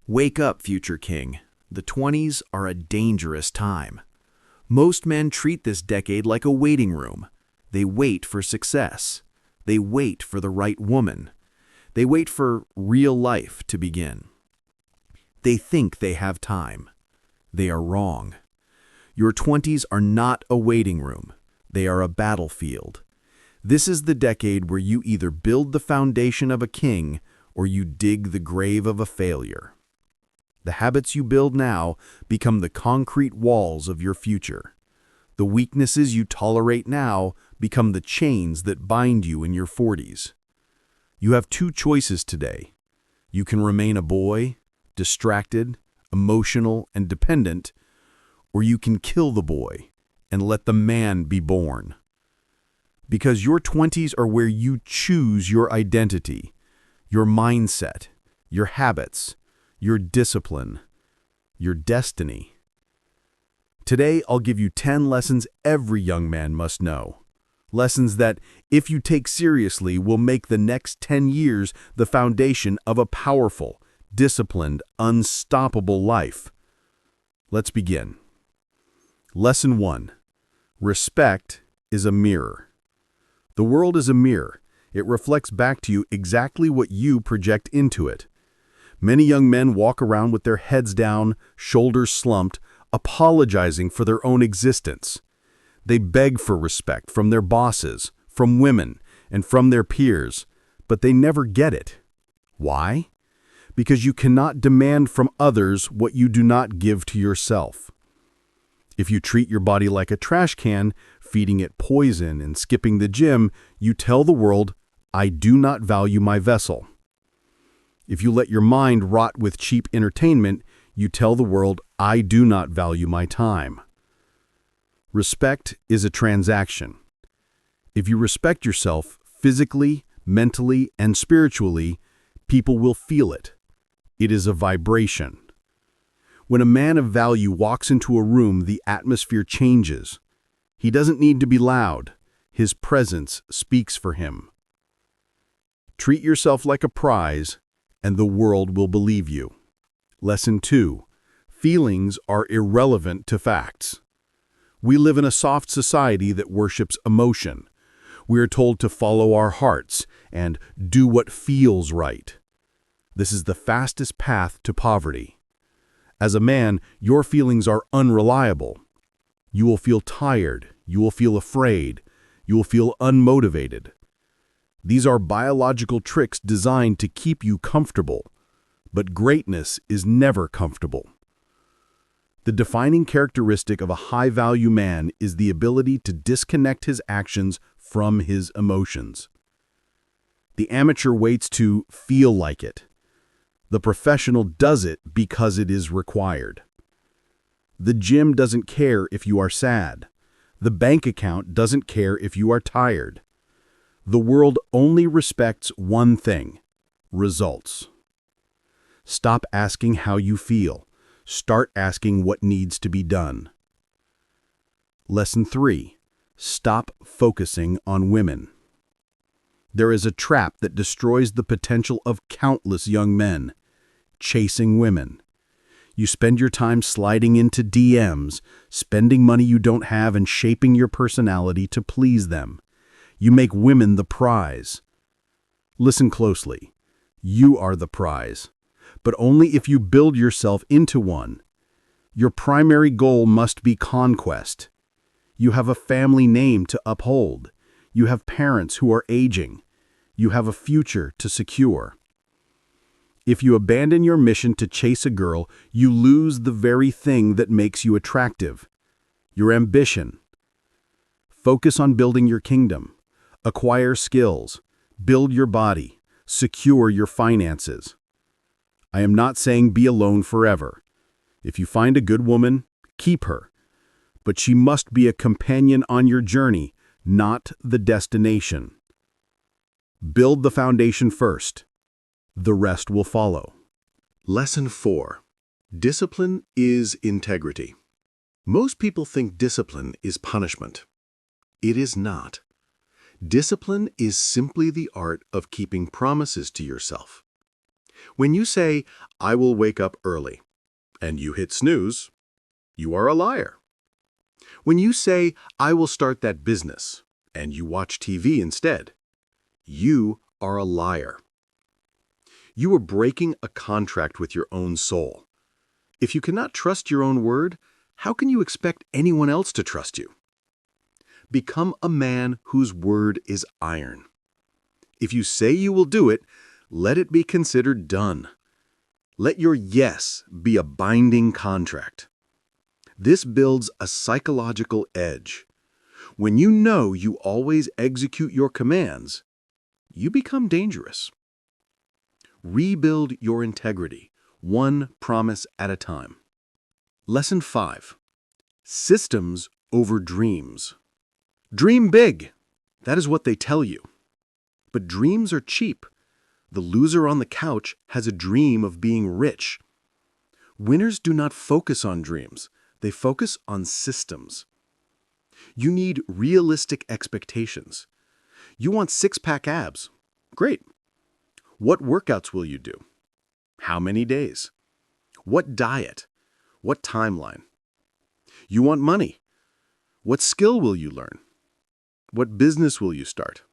Wake up, future king. The 20s are a dangerous time. Most men treat this decade like a waiting room. They wait for success. They wait for the right woman. They wait for real life to begin. They think they have time. They are wrong. Your 20s are not a waiting room. They are a battlefield. This is the decade where you either build the foundation of a king or you dig the grave of a failure. The habits you build now become the concrete walls of your future. The weaknesses you tolerate now become the chains that bind you in your 40s. You have two choices today. You can remain a boy, distracted, emotional, and dependent, or you can kill the boy and let the man be born. Because your 20s are where you choose your identity, your mindset, your habits, your discipline, your destiny. Today, I'll give you 10 lessons every young man must know. Lessons that, if you take seriously, will make the next 10 years the foundation of a powerful, disciplined, unstoppable life. Let's begin. Lesson 1. Respect is a mirror. The world is a mirror. It reflects back to you exactly what you project into it. Many young men walk around with their heads down, shoulders slumped, apologizing for their own existence. They beg for respect from their bosses, from women, and from their peers, but they never get it. Why? Because you cannot demand from others what you do not give to yourself. If you treat your body like a trash can, feeding it poison and skipping the gym, you tell the world, "I do not value my vessel." If you let your mind rot with cheap entertainment, you tell the world, "I do not value my time." Respect is a transaction. If you respect yourself physically, mentally, and spiritually, people will feel it. It is a vibration. When a man of value walks into a room, the atmosphere changes. He doesn't need to be loud. His presence speaks for him. Treat yourself like a prize, and the world will believe you. Lesson 2. Feelings are irrelevant to facts. We live in a soft society that worships emotion. We are told to follow our hearts and do what feels right. This is the fastest path to poverty. As a man, your feelings are unreliable. You will feel tired. You will feel afraid. You will feel unmotivated. These are biological tricks designed to keep you comfortable, but greatness is never comfortable. The defining characteristic of a high-value man is the ability to disconnect his actions from his emotions. The amateur waits to feel like it. The professional does it because it is required. The gym doesn't care if you are sad. The bank account doesn't care if you are tired. The world only respects one thing: results. Stop asking how you feel. Start asking what needs to be done. Lesson 3. Stop focusing on women. There is a trap that destroys the potential of countless young men: chasing women. You spend your time sliding into DMs, spending money you don't have and shaping your personality to please them. You make women the prize. Listen closely. You are the prize, but only if you build yourself into one. Your primary goal must be conquest. You have a family name to uphold. You have parents who are aging. You have a future to secure. If you abandon your mission to chase a girl, you lose the very thing that makes you attractive: your ambition. Focus on building your kingdom. Acquire skills. Build your body. Secure your finances. I am not saying be alone forever. If you find a good woman, keep her. But she must be a companion on your journey, not the destination. Build the foundation first. The rest will follow. Lesson 4. Discipline is integrity. Most people think discipline is punishment. It is not. Discipline is simply the art of keeping promises to yourself. When you say, "I will wake up early," and you hit snooze, you are a liar. When you say, "I will start that business," and you watch TV instead, you are a liar. You are breaking a contract with your own soul. If you cannot trust your own word, how can you expect anyone else to trust you? Become a man whose word is iron. If you say you will do it, let it be considered done. Let your yes be a binding contract. This builds a psychological edge. When you know you always execute your commands, you become dangerous. Rebuild your integrity, one promise at a time. Lesson 5. Systems over dreams. Dream big. That is what they tell you. But dreams are cheap. The loser on the couch has a dream of being rich. Winners do not focus on dreams. They focus on systems. You need realistic expectations. You want six-pack abs. Great. What workouts will you do? How many days? What diet? What timeline? You want money. What skill will you learn? What business will you start?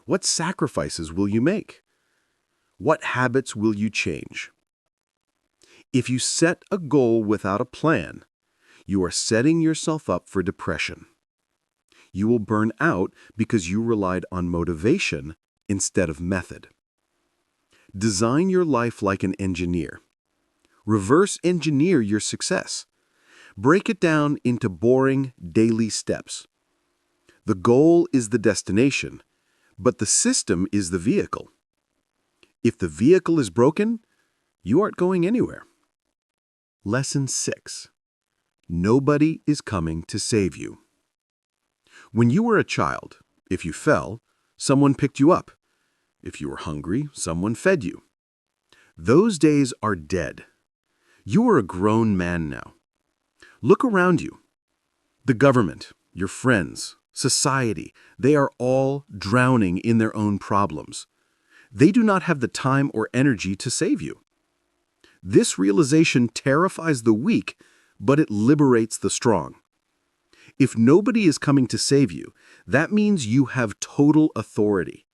What sacrifices will you make? What habits will you change? If you set a goal without a plan, you are setting yourself up for depression. You will burn out because you relied on motivation instead of method. Design your life like an engineer. Reverse engineer your success. Break it down into boring daily steps. The goal is the destination, but the system is the vehicle. If the vehicle is broken, you aren't going anywhere. Lesson 6. Nobody is coming to save you. When you were a child, if you fell, someone picked you up. If you were hungry, someone fed you. Those days are dead. You are a grown man now. Look around you. The government, your friends, society, they are all drowning in their own problems. They do not have the time or energy to save you. This realization terrifies the weak, but it liberates the strong. If nobody is coming to save you, that means you have total authority.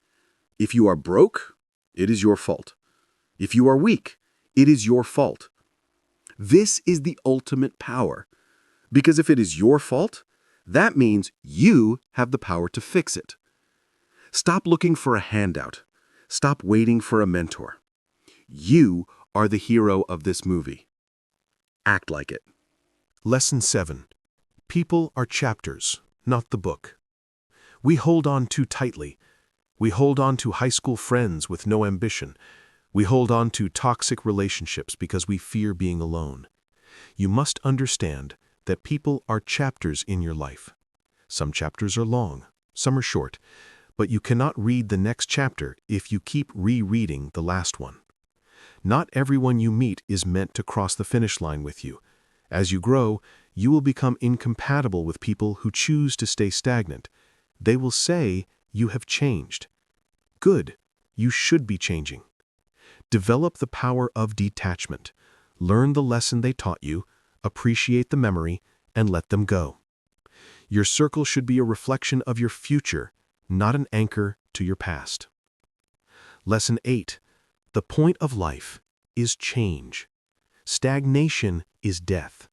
If you are broke, it is your fault. If you are weak, it is your fault. This is the ultimate power. Because if it is your fault, that means you have the power to fix it. Stop looking for a handout. Stop waiting for a mentor. You are the hero of this movie. Act like it. Lesson 7. People are chapters, not the book. We hold on too tightly. We hold on to high school friends with no ambition. We hold on to toxic relationships because we fear being alone. You must understand that people are chapters in your life. Some chapters are long, some are short, but you cannot read the next chapter if you keep rereading the last one. Not everyone you meet is meant to cross the finish line with you. As you grow, you will become incompatible with people who choose to stay stagnant. They will say you have changed. Good, you should be changing. Develop the power of detachment. Learn the lesson they taught you, appreciate the memory, and let them go. Your circle should be a reflection of your future, not an anchor to your past. Lesson 8. The point of life is change. Stagnation is death.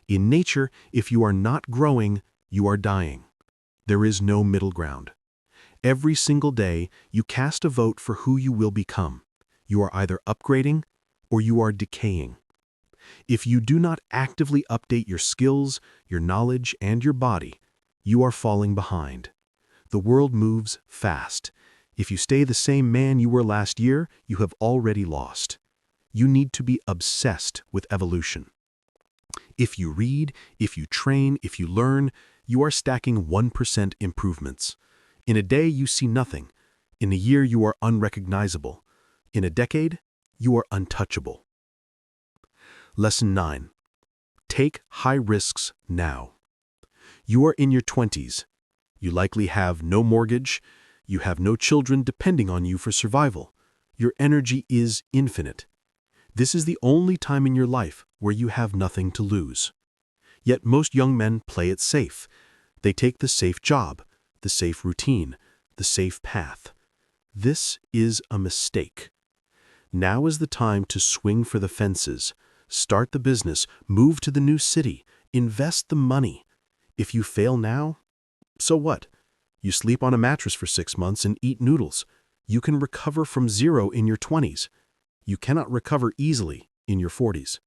In nature, if you are not growing, you are dying. There is no middle ground. Every single day, you cast a vote for who you will become. You are either upgrading or you are decaying. If you do not actively update your skills, your knowledge, and your body, you are falling behind. The world moves fast. If you stay the same man you were last year, you have already lost. You need to be obsessed with evolution. If you read, if you train, if you learn, you are stacking 1% improvements. In a day, you see nothing. In a year, you are unrecognizable. In a decade, you are untouchable. Lesson 9. Take high risks now. You are in your 20s. You likely have no mortgage. You have no children depending on you for survival. Your energy is infinite. This is the only time in your life where you have nothing to lose. Yet most young men play it safe. They take the safe job, the safe routine, the safe path. This is a mistake. Now is the time to swing for the fences. Start the business, move to the new city, invest the money. If you fail now, so what? You sleep on a mattress for 6 months and eat noodles. You can recover from zero in your 20s. You cannot recover easily in your 40s.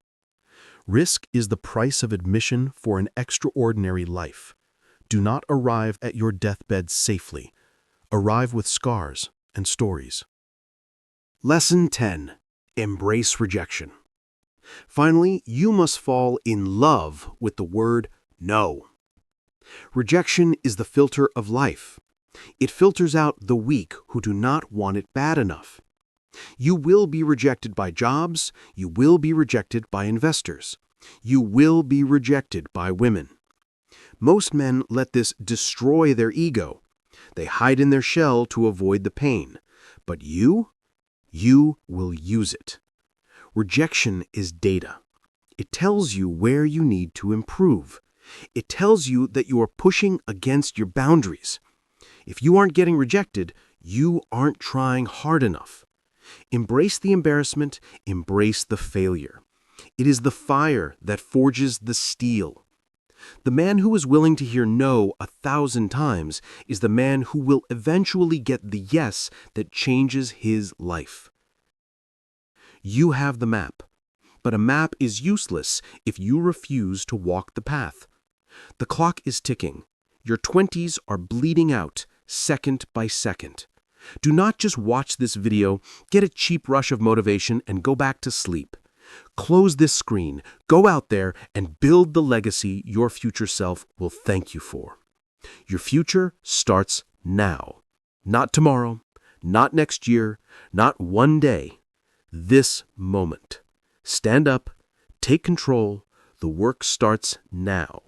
Risk is the price of admission for an extraordinary life. Do not arrive at your deathbed safely. Arrive with scars and stories. Lesson 10. Embrace rejection. Finally, you must fall in love with the word no. Rejection is the filter of life. It filters out the weak who do not want it bad enough. You will be rejected by jobs. You will be rejected by investors. You will be rejected by women. Most men let this destroy their ego. They hide in their shell to avoid the pain. But you will use it. Rejection is data. It tells you where you need to improve. It tells you that you are pushing against your boundaries. If you aren't getting rejected, you aren't trying hard enough. Embrace the embarrassment, embrace the failure. It is the fire that forges the steel. The man who is willing to hear no 1,000 times is the man who will eventually get the yes that changes his life. You have the map, but a map is useless if you refuse to walk the path. The clock is ticking. Your 20s are bleeding out second by second. Do not just watch this video, get a cheap rush of motivation, and go back to sleep. Close this screen, go out there, and build the legacy your future self will thank you for. Your future starts now. Not tomorrow, not next year, not one day. This moment. Stand up, take control. The work starts now.